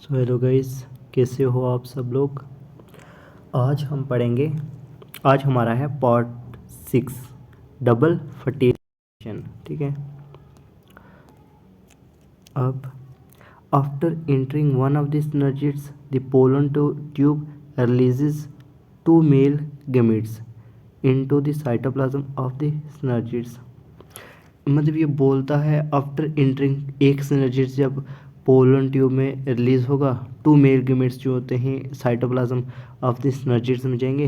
So hello guys, कैसे हो आप सब लोग। आज हम पढ़ेंगे। आज हमारा है पार्ट 6, डबल फर्टिलाइजेशन। ठीक है। अब after entering one of the synergids the pollen tube releases two male gametes into the cytoplasm of the synergids। मतलब ये बोलता है आफ्टर एंटरिंग एक सिनर्जिड जब पोलन ट्यूब में रिलीज होगा, टू मेल गेमेट्स जो होते हैं साइटोप्लाज्म ऑफ द सिनर्जिड्स में जाएंगे।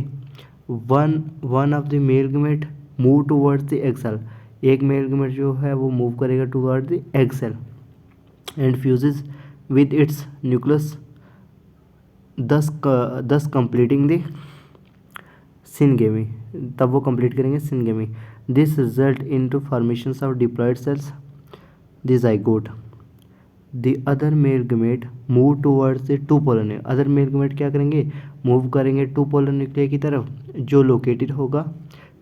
One of the male gamete move towards the egg cell. एक मेल गेमेट जो है वो मूव करेगा toward the egg cell and fuses with its nucleus, thus completing the syngamy. तब वो कंप्लीट करेंगे syngamy. This result into formations of diploid cells, the zygote. The other male gamete move towards the two polar nuclear. Other male gamete क्या करेंगे, move करेंगे to polar nuclear की तरफ जो located होगा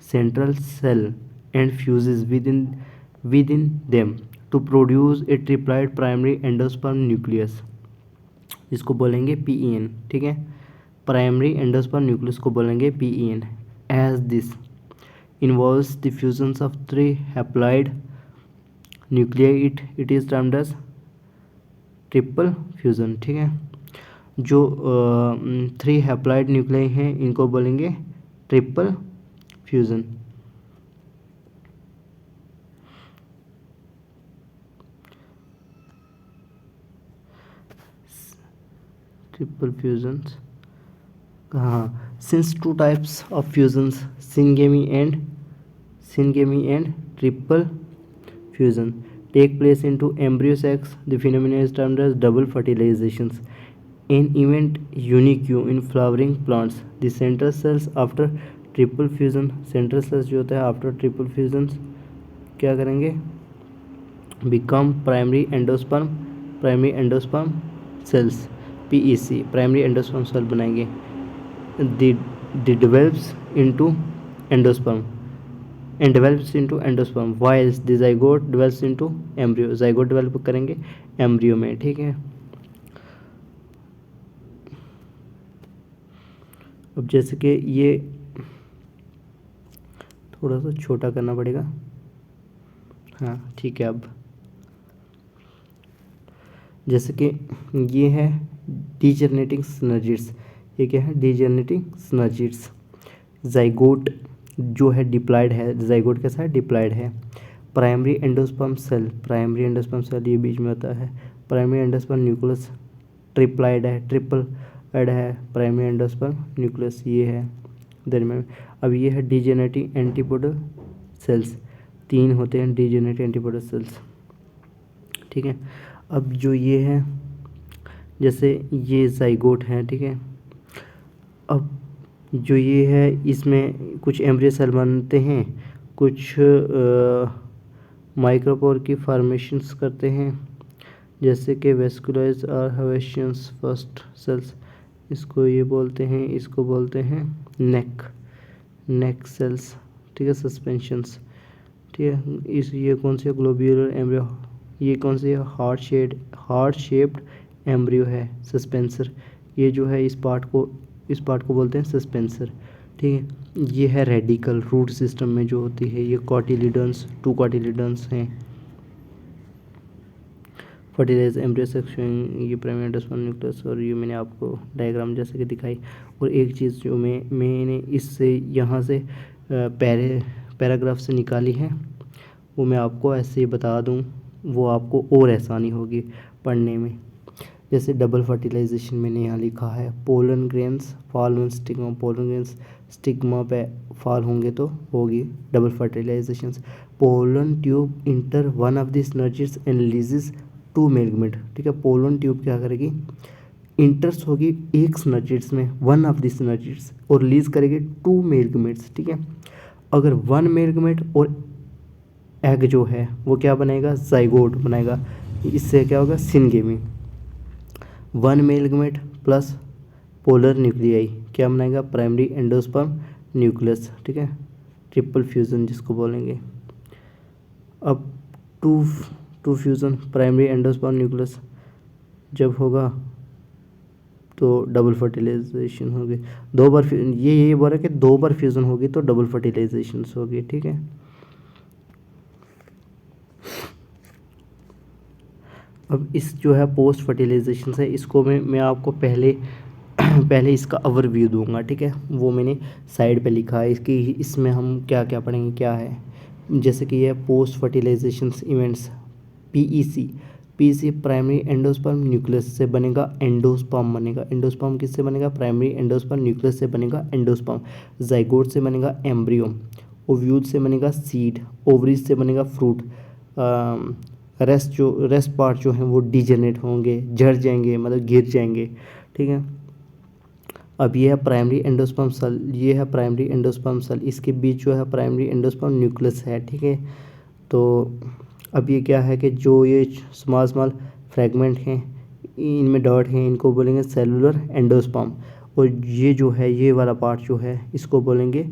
central cell and fuses with in them to produce a triploid primary endosperm nucleus. इसको बोलेंगे PEN। ठीक है। प्राइमरी एंडोस्पर्म न्यूक्लियस को बोलेंगे PEN। As this involves the fusions of three haploid nuclei, it is termed as triple fusion. ठीक है। जो 3 haploid nuclei हैं इनको बोलेंगे ट्रिपल फ्यूज़न। Triple fusions. हाँ, since two types of fusions, syngamy and triple fusion take place into embryo sacs, the phenomenon is termed as double fertilizations, an event unique in flowering plants. The central cells after triple fusion, central cells जो होता है after triple fusions क्या करेंगे, become primary endosperm cells, PEC, primary endosperm cell बनाएंगे। the develops into endosperm and develops into endosperm, whilst the zygote develops into embryo। zygote develop करेंगे embryo में। ठीक है। अब जैसे कि ये थोड़ा सा छोटा करना पड़ेगा। हाँ ठीक है। अब जैसे कि ये है डीजनरेटिंग सिनर्जिड्स। ये क्या है, डीजनरेटिंग सिनर्जिड्स। ज़ाइगोट जो है डिप्लॉयड है, ज़ाइगोट कैसा है, डिप्लॉयड है। Primary endosperm cell, primary endosperm cell ये बीच में होता है। प्राइमरी एंडोस्पर्म न्यूक्लियस ट्रिप्लॉयड है, ट्रिपल एड है। प्राइमरी एंडोस्पर्म न्यूक्लियस ये है दरमियान में। अब ये है डीजेनरेटिंग एंटीपोडल सेल्स, 3 होते हैं डीजेनरेटिंग एंटीपोडल सेल्स। ठीक है। अब जो ये है, जैसे ये ज़ाइगोट है। ठीक है। अब जो ये है इसमें कुछ एम्ब्रियो सेल बनते हैं, कुछ माइक्रोपोर की फॉर्मेशंस करते हैं, जैसे कि वेस्कुलाइज और हवेशियंस फर्स्ट सेल्स। इसको ये बोलते हैं, इसको बोलते हैं नेक सेल्स। ठीक है। सस्पेंशंस। ठीक है। ये कौन सी ग्लोब्यूलर एम्ब्रियो, ये कौन सी हार्ट शेप्ड एम्ब्रियो है, सस्पेंसर। ये जो है इस पार्ट को बोलते हैं सस्पेंसर। ठीक है। ये है रेडिकल, रूट सिस्टम में जो होती है ये कॉटिलिडन्स, 2 कॉटिलिडन्स हैं। फर्टिलाइज एम्ब्रियो सेक्शन, ये प्राइमरी एंडोस्पर्म न्यूक्लियस, और ये मैंने आपको डायग्राम जैसे कि दिखाई। और एक चीज़ जो मैंने इससे यहाँ से पैराग्राफ से निकाली है वो मैं आपको ऐसे ही बता दूँ, वो आपको और आसानी होगी पढ़ने में। जैसे डबल फर्टिलाइजेशन मैंने यहाँ लिखा है, pollen grains fall on stigma, pollen grains stigma पे फॉल होंगे तो होगी double fertilisation. Pollen tube enter one of the synergids and releases 2 male gamete. ठीक है। पोलन ट्यूब क्या करेगी, इंटर्स होगी एक सिनर्जिड्स में, वन ऑफ द सिनर्जिड्स, और रिलीज करेगी 2 मेल गेमेट्स। ठीक है। अगर 1 मेल गेमेट और एग जो है वो क्या बनाएगा, ज़ाइगोट बनाएगा। इससे क्या होगा, syngamy. 1 male gamete plus polar nuclei क्या बनाएगा, प्राइमरी एंडोस्पर्म न्यूक्लियस। ठीक है। ट्रिपल फ्यूज़न जिसको बोलेंगे। अब two fusion primary endosperm nucleus जब होगा तो डबल फर्टिलाइजेशन होगी। दो बार ये बोल रहा है कि दो बार फ्यूज़न होगी तो डबल फर्टिलाइजेशन होगी, ठीक है। अब इस जो है पोस्ट फर्टिलाइजेशन है, इसको मैं आपको पहले पहले इसका ओवरव्यू दूंगा, ठीक है। वो मैंने साइड पे लिखा है इसकी, इसमें हम क्या क्या पढ़ेंगे क्या है। जैसे कि ये post fertilisation events, PEC. PEC primary endosperm nucleus से बनेगा एंडोस्पर्म बनेगा। एंडोस्पर्म किससे बनेगा? प्राइमरी एंडोस्पर्म न्यूक्लियस से बनेगा एंडोस्पर्म। जाइगोट से बनेगा एम्ब्रियो। ओव्यूल से बनेगा सीड। ओवरीज से बनेगा फ्रूट। रेस्ट पार्ट जो हैं वो डिजेनरेट होंगे, झड़ जाएंगे, मतलब गिर जाएंगे, ठीक है। अब ये है प्राइमरी एंडोस्पर्म सेल, ये है प्राइमरी एंडोस्पर्म सेल, इसके बीच जो है प्राइमरी एंडोस्पर्म न्यूक्लियस है, ठीक है। तो अब ये क्या है कि जो ये स्मॉल स्मॉल फ्रेगमेंट हैं, इनमें डॉट हैं, इनको बोलेंगे सेलुलर एंडोस्पर्म। और ये जो है ये वाला पार्ट जो है इसको बोलेंगे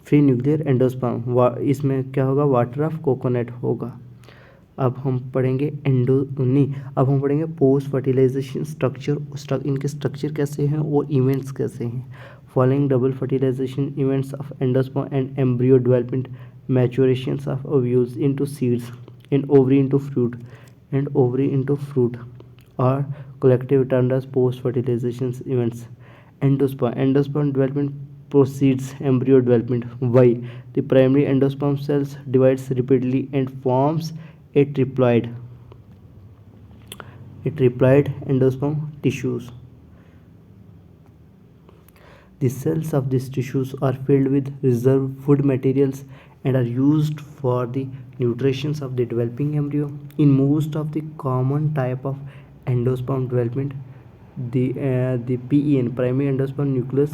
फ्री न्यूक्लियर एंडोस्पर्म। इसमें क्या होगा? वाटर ऑफ कोकोनट होगा। अब हम पढ़ेंगे अब हम पढ़ेंगे पोस्ट फर्टिलाइजेशन स्ट्रक्चर। इनके स्ट्रक्चर कैसे हैं और इवेंट्स कैसे हैं। Following double fertilization events of endosperm and embryo development, maturations of ovules into seeds and ovary into fruit are collectively termed as post fertilization events. Endosperm development precedes embryo development. Why? The primary endosperm cells divides repeatedly and forms a triploid endosperm tissues. The cells of these tissues are filled with reserve food materials and are used for the nutrition of the developing embryo. In most of the common type of endosperm development, the PEN, primary endosperm nucleus,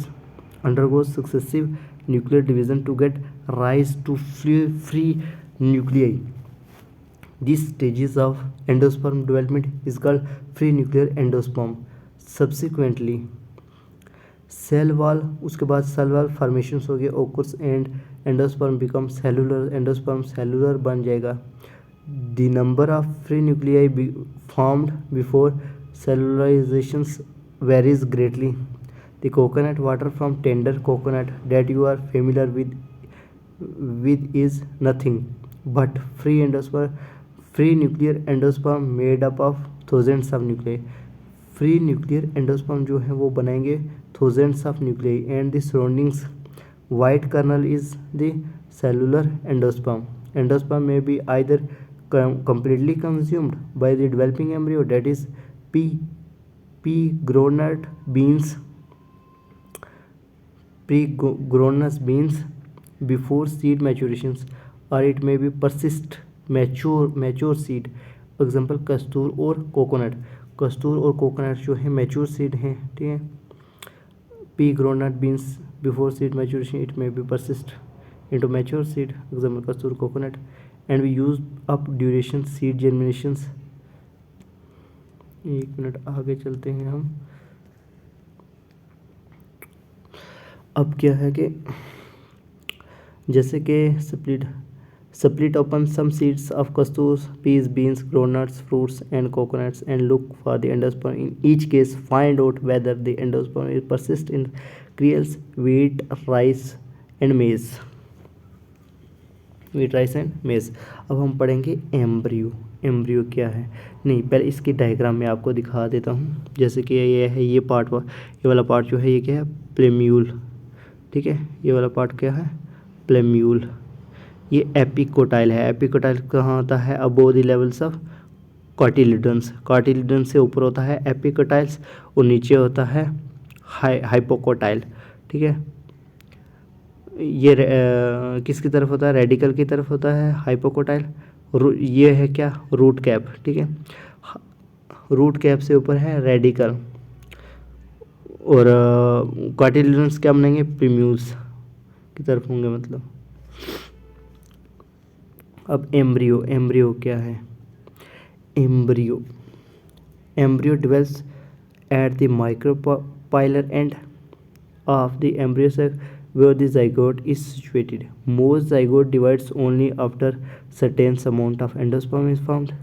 undergoes successive nuclear division to get rise to free nuclei. These stages of endosperm development is called free nuclear endosperm. Subsequently, cell wall, उसके बाद cell wall formations हो गए occurs and endosperm become cellular. Endosperm cellular बन जाएगा। The number of free nuclei formed before cellularizations varies greatly. The coconut water from tender coconut that you are familiar with is nothing but free nuclear endosperm made up of thousands of nuclei. Free nuclear endosperm जो है वो बनाएंगे thousands of nuclei and the surroundings white kernel is the cellular endosperm. Endosperm may be either completely consumed by the developing embryo, that is pre-grown beans before seed maturations, or it may be persist mature seed. Example Kastur और coconut. Kastur और coconut जो है mature seed हैं, ठीक है। Pea groundnut beans before seed maturation, it may be persist into mature seed. Example castor coconut. And we use up duration seed germinations. एक minute आगे चलते हैं हम। अब क्या है कि जैसे कि split open some seeds of kastur, peas, beans, groundnuts, fruits and coconuts and look for the endosperm. In each case, find out whether the endosperm is persist in cereals, wheat, rice and maize. अब हम पढ़ेंगे embryo क्या है। नहीं, पहले इसकी diagram में आपको दिखा देता हूँ। जैसे कि ये है, ये वाला पार्ट जो है ये क्या है? प्लेम्यूल, ठीक है। ये वाला पार्ट क्या है? प्लेम्यूल। ये एपिकोटाइल है। एपिकोटाइल कहाँ होता है? Above the levels of cotyledons. Cotyledons से ऊपर होता है एपिकोटाइल्स और नीचे होता है हाइपोकोटाइल, ठीक है। ये किसकी तरफ होता है? रेडिकल की तरफ होता है हाइपोकोटाइल। ये है क्या? रूट कैप, ठीक है। रूट कैप से ऊपर है रेडिकल और कार्टिलिडन्स क्या बनेंगे? प्रीम्यूल्स की तरफ होंगे मतलब। अब एम्ब्रियो क्या है? Embryo develops at the micropylar end of the embryo sac where the zygote is situated. Most zygote divides only after certain amount of endosperm is formed.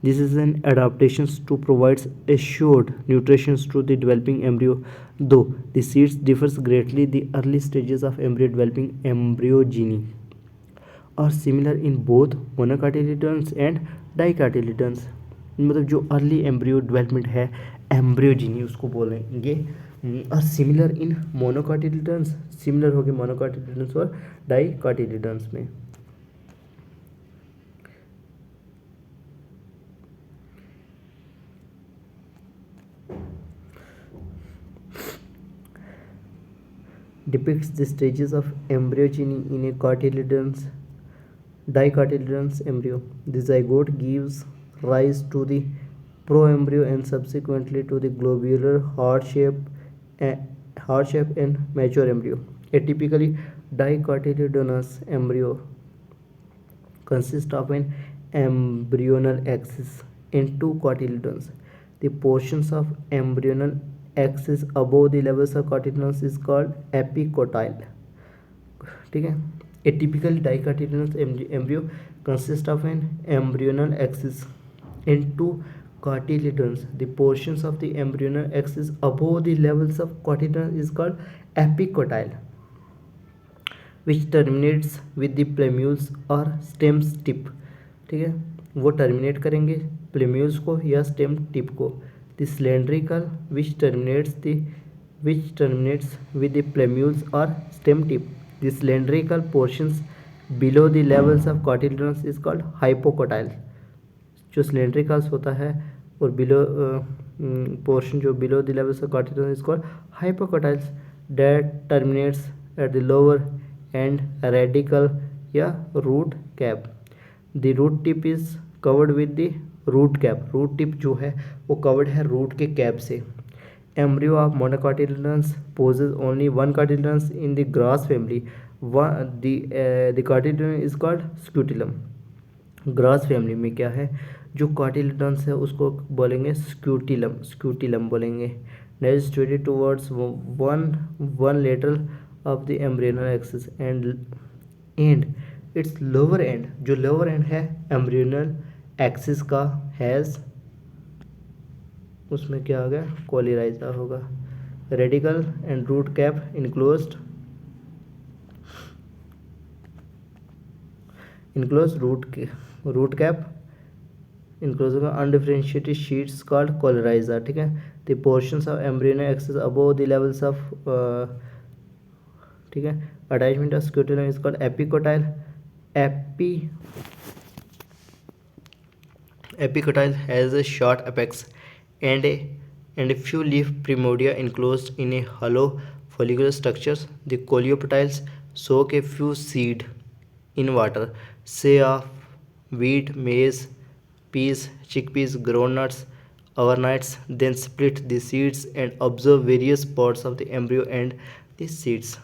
This is an adaptation to provide assured nutrition to the developing embryo. Though the seeds differs greatly, the early stages of embryo developing embryogeny are similar in both monocotyledons and dicotyledons. मतलब जो early embryo development है एम्ब्रियोजिनी उसको बोलेंगे और similar in monocotyledons, similar हो गए monocotyledons और डाइकॉटिलिडन्स में. Depicts the stages of embryogeny in a cotyledons, dicotyledons embryo. The zygote gives rise to the proembryo and subsequently to the globular heart shape and mature embryo. A typically dicotyledonous embryo consists of an embryonal axis and two cotyledons. The portions of embryonal axis above the levels of cotyledons is called epicotyle. ठीक है. A typical dicotyledonous embryo consists of an embryonal axis and two cotyledons. The portions of the embryonal axis above the levels of cotyledons is called epicotyle, which terminates with the plumule or stem tip. ठीक है, वो terminate करेंगे प्लेम्यूल्स को या stem tip को. The cylindrical which terminates with the plumule or stem tip. The cylindrical portions below the levels of cotyledons is called hypocotyle. जो cylindricals होता है और below portion जो below the levels of cotyledons is called hypocotyles that terminates at the lower end radical या root cap. The root tip is covered with the root cap. root tip जो है वो covered है root के cap से. Embryo of monocotyledons possess only one cotyledons in the grass family. The cotyledon is called scutellum. Grass family में क्या है जो कॉटिलेडन्स है उसको बोलेंगे स्क्यूटिलम बोलेंगे. Next situated towards one lateral of the embryonal axis and its lower end. जो lower end है एम्ब्रियोनल एक्सिस का हैज़ उसमें क्या आ गया कोलिराइजा होगा. Radicle and root cap enclosed root cap enclose होगा. Undifferentiated sheaths called coleorhiza. ठीक है. The portions of embryonal axis above the levels of ठीक है attachment of scutellum is called epicotyl. Epicotyle has a short apex and a few leaf primordia enclosed in a hollow follicular structures. The coleoptiles soak a few seed in water, say of wheat, maize, peas, chickpeas, groundnuts, overnights, then split the seeds and observe various parts of the embryo and the seeds.